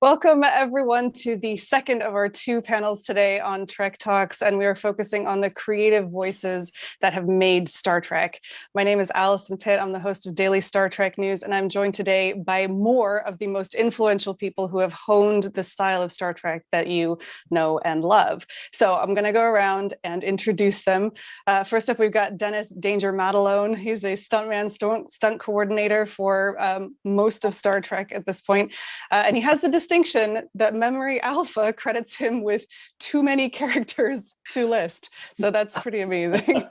Welcome everyone to the second of our two panels today on Trek Talks, and we are focusing on the creative voices that have made Star Trek. My name is Alison Pitt. I'm the host of Daily Star Trek News, and I'm joined today by more of the most influential people who have honed the style of Star Trek that you know and love. So I'm going to go around and introduce them. First up, we've got Dennis Danger Madalone. He's a stuntman, stunt coordinator for most of Star Trek at this point, and he has the distinction that Memory Alpha credits him with too many characters to list. So that's pretty amazing.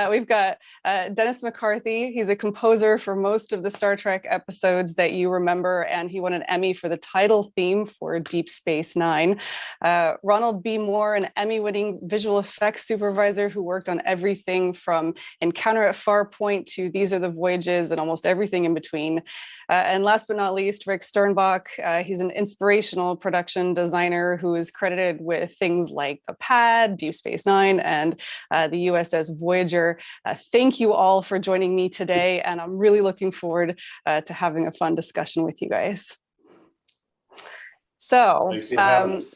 We've got Dennis McCarthy. He's a composer for most of the Star Trek episodes that you remember, and he won an Emmy for the title theme for Deep Space Nine. Ronald B. an Emmy-winning visual effects supervisor who worked on everything from Encounter at Farpoint to These Are the Voyages and almost everything in between. And last but not least, Rick Sternbach. He's an inspirational production designer who is credited with things like The Pad, Deep Space Nine, and the USS Voyager. Thank you all for joining me today, and I'm really looking forward to having a fun discussion with you guys. So, thanks.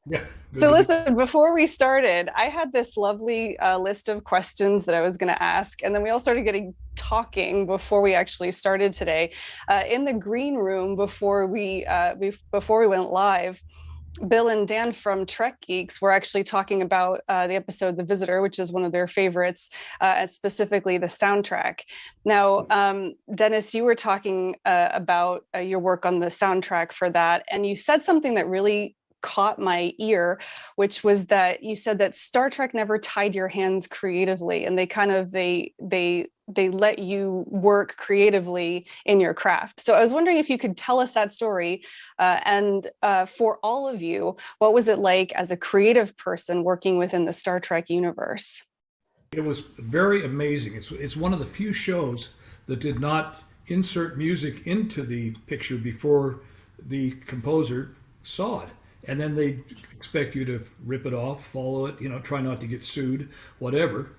Yeah. So listen, before we started, I had this lovely list of questions that I was going to ask, and then we all started talking before we actually started today. In the green room before we went live, Bill and Dan from Trek Geeks were actually talking about the episode The Visitor, which is one of their favorites, and specifically the soundtrack. Now, Dennis, you were talking about your work on the soundtrack for that, and you said something that really caught my ear, which was that you said that Star Trek never tied your hands creatively, and they let you work creatively in your craft. So I was wondering if you could tell us that story, and for all of you, what was it like as a creative person working within the Star Trek universe? It was very amazing. It's one of the few shows that did not insert music into the picture before the composer saw it. And then they expect you to rip it off, follow it, try not to get sued, whatever.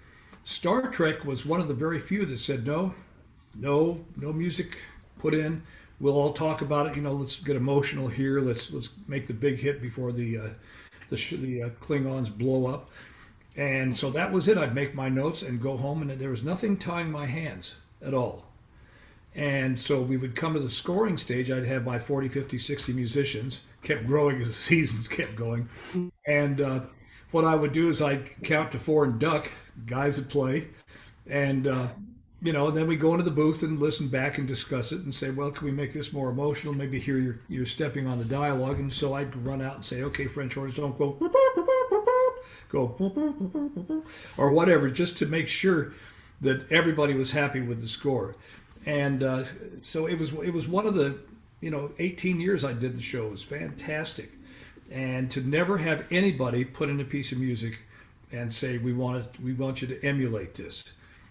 Star Trek was one of the very few that said, no music put in. We'll all talk about it. Let's get emotional here. Let's make the big hit before the Klingons blow up. And so that was it. I'd make my notes and go home, and there was nothing tying my hands at all. And so we would come to the scoring stage. I'd have my 40, 50, 60 musicians, kept growing as the seasons kept going. And what I would do is I'd count to 4 and duck, guys would play. And, then we go into the booth and listen back and discuss it and say, well, can we make this more emotional? Maybe here you're stepping on the dialogue. And so I'd run out and say, okay, French horns, don't go, or whatever, just to make sure that everybody was happy with the score. And so it was one of the 18 years I did the show. It was fantastic, and to never have anybody put in a piece of music and say we want you to emulate this.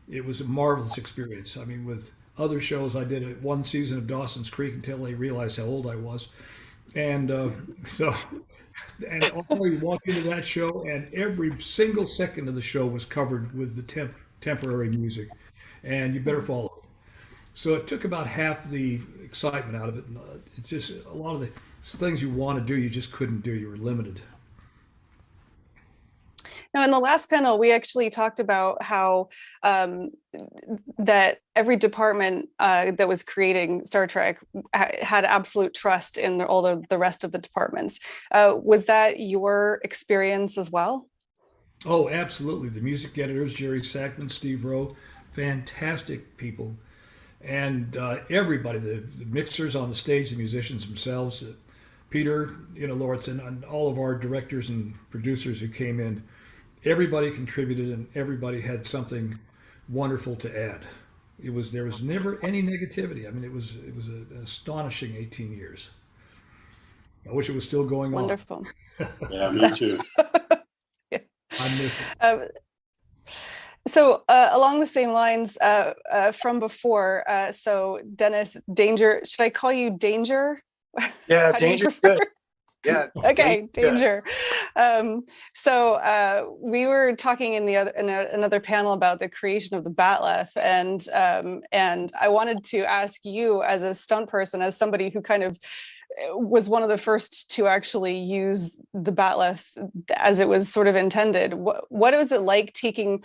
It was a marvelous experience. I mean, with other shows, I did one season of Dawson's Creek until they realized how old I was, and and also you walk into that show, and every single second of the show was covered with the temporary music, and you better follow it. So it took about half the excitement out of it. It's just a lot of the things you want to do, you just couldn't do. You were limited. Now, in the last panel, we actually talked about how that every department that was creating Star Trek had absolute trust in all the rest of the departments. Was that your experience as well? Oh, absolutely. The music editors, Jerry Sackman, Steve Rowe, fantastic people. And everybody, the mixers on the stage, the musicians themselves, Peter, Lawrence, and all of our directors and producers who came in, everybody contributed, and everybody had something wonderful to add. There was never any negativity. I mean, it was an astonishing 18 years. I wish it was still going Wonderful. on. Yeah, me too. Yeah. I miss it. So along the same lines from before, so Dennis, Danger, should I call you Danger? Yeah, Danger's good. Yeah. Okay, danger. So we were talking in another panel about the creation of the batleth, and I wanted to ask you, as a stunt person, as somebody who kind of was one of the first to actually use the batleth as it was sort of intended. What was it like taking?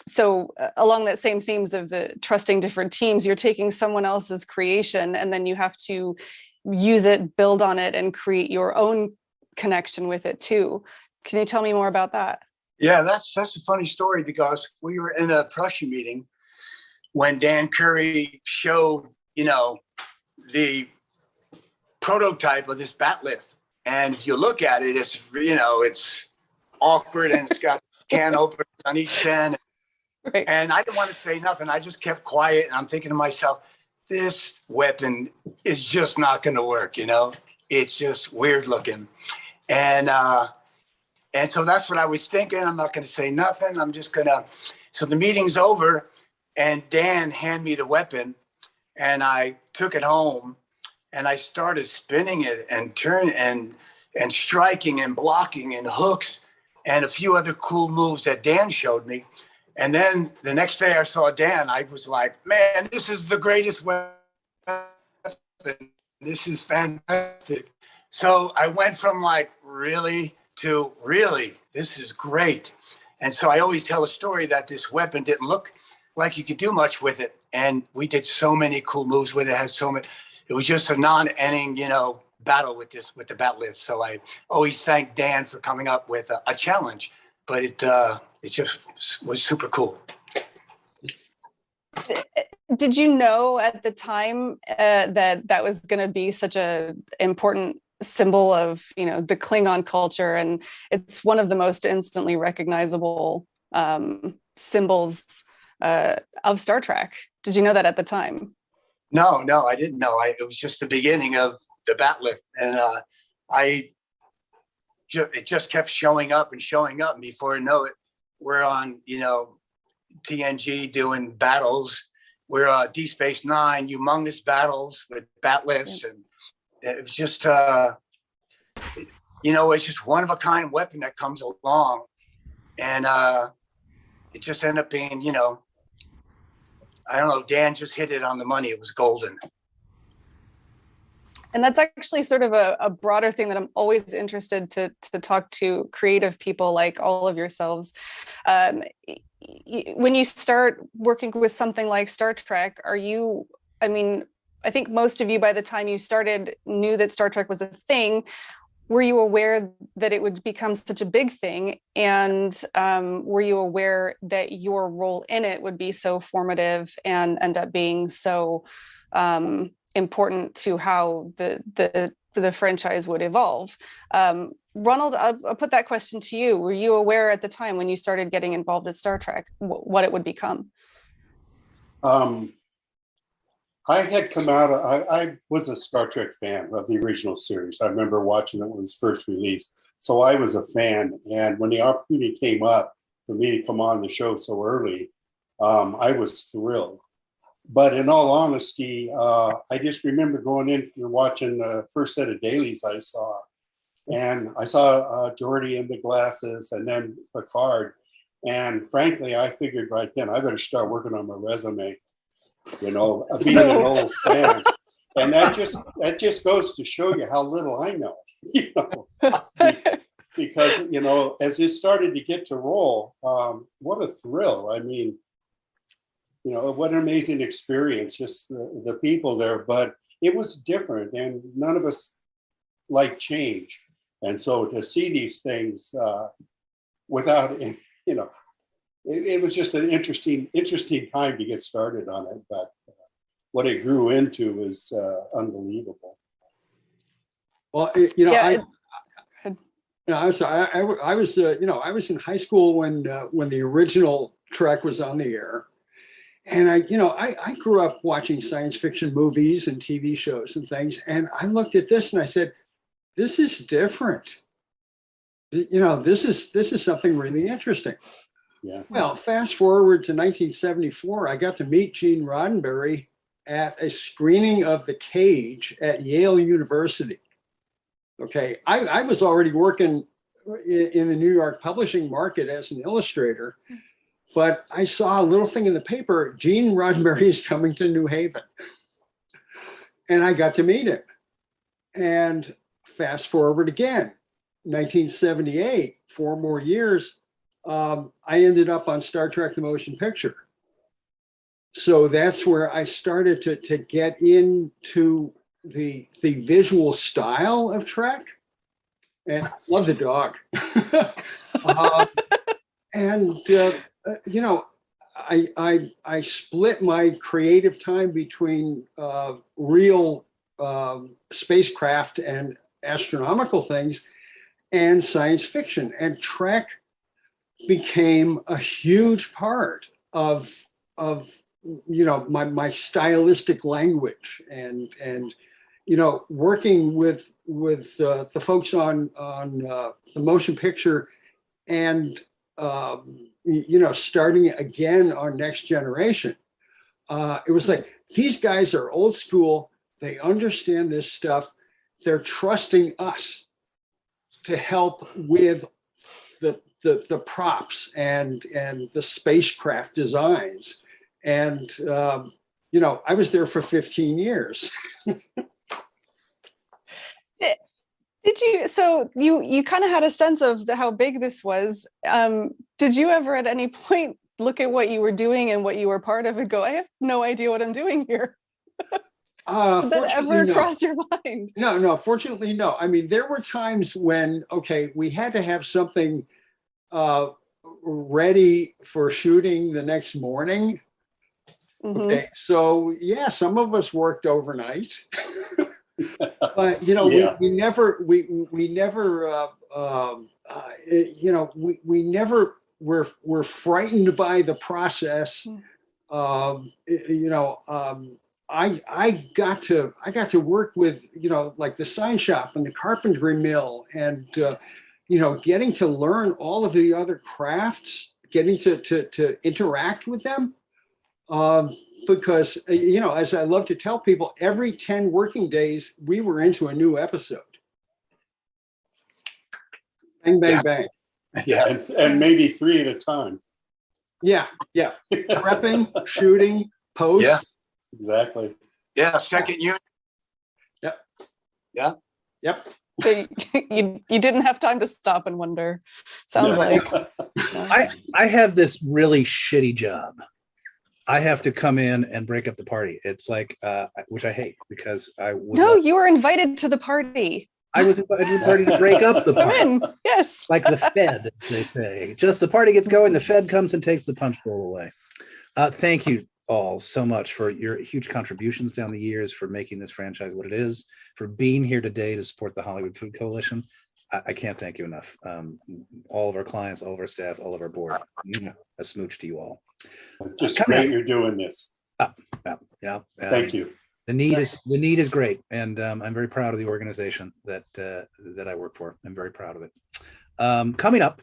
So along that same themes of the trusting different teams, you're taking someone else's creation and then you have to use it, build on it, and create your own connection with it too. Can you tell me more about that? Yeah, that's a funny story, because we were in a production meeting when Dan Curry showed, the prototype of this batleth. And if you look at it, it's awkward, and it's got can openers on each end. Right. And I didn't want to say nothing. I just kept quiet, and I'm thinking to myself, this weapon is just not going to work. It's just weird looking. And so that's what I was thinking. I'm not going to say nothing. I'm just going to. So the meeting's over, and Dan handed me the weapon, and I took it home, and I started spinning it and turning and striking and blocking and hooks and a few other cool moves that Dan showed me. And then the next day I saw Dan, I was like, man, this is the greatest weapon. This is fantastic. So I went from like, really to really, this is great. And so I always tell a story that this weapon didn't look like you could do much with it. And we did so many cool moves with it. It was just a non-ending, battle with the batleth. So I always thank Dan for coming up with a challenge, but it just was super cool. Did you know at the time that was going to be such an important symbol of, the Klingon culture, and it's one of the most instantly recognizable symbols of Star Trek? Did you know that at the time? No, I didn't know. It was just the beginning of the batleth, and it just kept showing up and showing up. And before I know it, we're on, TNG doing battles. We're Deep Space Nine, humongous battles with batleths, and it was just, it's just one of a kind weapon that comes along, and it just ended up being, I don't know, Dan just hit it on the money. It was golden. And that's actually sort of a broader thing that I'm always interested to talk to creative people like all of yourselves. When you start working with something like Star Trek, I think most of you, by the time you started, knew that Star Trek was a thing. Were you aware that it would become such a big thing? And were you aware that your role in it would be so formative and end up being so important to how the franchise would evolve? Ronald, I'll put that question to you. Were you aware at the time when you started getting involved with Star Trek what it would become? I had come out, I was a Star Trek fan of the original series. I remember watching it when it was first released. So I was a fan. And when the opportunity came up for me to come on the show so early, I was thrilled. But in all honesty, I just remember going in and watching the first set of dailies I saw. And I saw Geordi in the glasses and then Picard. And frankly, I figured right then, I better start working on my resume. Being an old fan, and that just goes to show you how little I know. Because as it started to get to roll, what a thrill! I mean, what an amazing experience, just the people there. But it was different, and none of us like change, and so to see these things without, it was just an interesting time to get started on it, but what it grew into is unbelievable. Well, I was in high school when the original Trek was on the air, and I grew up watching science fiction movies and TV shows and things, and I looked at this and I said, "This is different. This is something really interesting." Yeah. Well, fast forward to 1974, I got to meet Gene Roddenberry at a screening of The Cage at Yale University. Okay, I was already working in the New York publishing market as an illustrator, but I saw a little thing in the paper, Gene Roddenberry is coming to New Haven. And I got to meet him. And fast forward again, 1978, 4 more years, I ended up on Star Trek: The Motion Picture. So that's where I started to get into the visual style of Trek, and love the dog. You know, I split my creative time between real spacecraft and astronomical things and science fiction, and Trek became a huge part of you know, my stylistic language, and you know, working with the folks on the motion picture, and you know, starting again on Next Generation. It was like, these guys are old school. They understand this stuff. They're trusting us to help with the props and the spacecraft designs. And, you know, I was there for 15 years. Did you, so you kind of had a sense of how big this was. Did you ever at any point look at what you were doing and what you were part of and go, I have no idea what I'm doing here? Did that ever cross your mind? No, fortunately, no. I mean, there were times when, okay, we had to have something ready for shooting the next morning. Okay, so yeah, some of us worked overnight, but you know, yeah. we never you know, we never were frightened by the process. You know, I got to work with, you know, like the sign shop and the carpentry mill, and you know, getting to learn all of the other crafts, getting to interact with them. Because, you know, as I love to tell people, every 10 working days, we were into a new episode. Bang, bang, bang. Yeah. And maybe 3 at a time. Yeah. Prepping, shooting, post. Yeah. Exactly. Yeah. Second unit. Yep. Yeah. Yep. So you didn't have time to stop and wonder. Sounds like. I have this really shitty job. I have to come in and break up the party. It's like, which I hate, because I would. No, you were invited to the party. I was invited to the party to break up the party. Come in, yes. Like the Fed, as they say. Just the party gets going, the Fed comes and takes the punch bowl away. Thank you all so much for your huge contributions down the years, for making this franchise what it is, for being here today to support the Hollywood Food Coalition. I can't thank you enough. All of our clients, all of our staff, all of our board. A smooch to you all. Just great you're doing this. Yeah. Thank you. The need is great, and I'm very proud of the organization that I work for. I'm very proud of it. Coming up,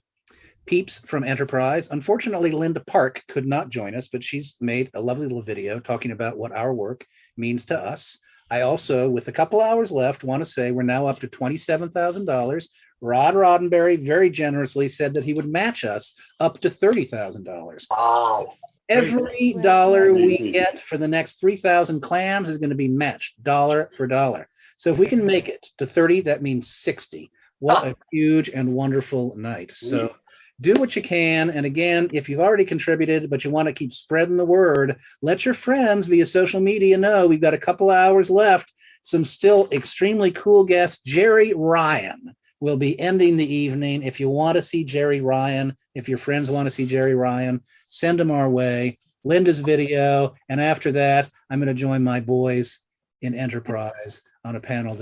Peeps from Enterprise. Unfortunately, Linda Park could not join us, but she's made a lovely little video talking about what our work means to us. I also, with a couple hours left, want to say we're now up to $27,000. Rod Roddenberry very generously said that he would match us up to $30,000. Wow. Every dollar we get for the next 3,000 clams is going to be matched dollar for dollar. So if we can make it to 30, that means 60. What a huge and wonderful night. So do what you can. And again, if you've already contributed, but you want to keep spreading the word, let your friends via social media know we've got a couple hours left. Some still extremely cool guests. Jerry Ryan will be ending the evening. If you want to see Jerry Ryan, if your friends want to see Jerry Ryan, send them our way. Linda's video. And after that, I'm going to join my boys in Enterprise on a panel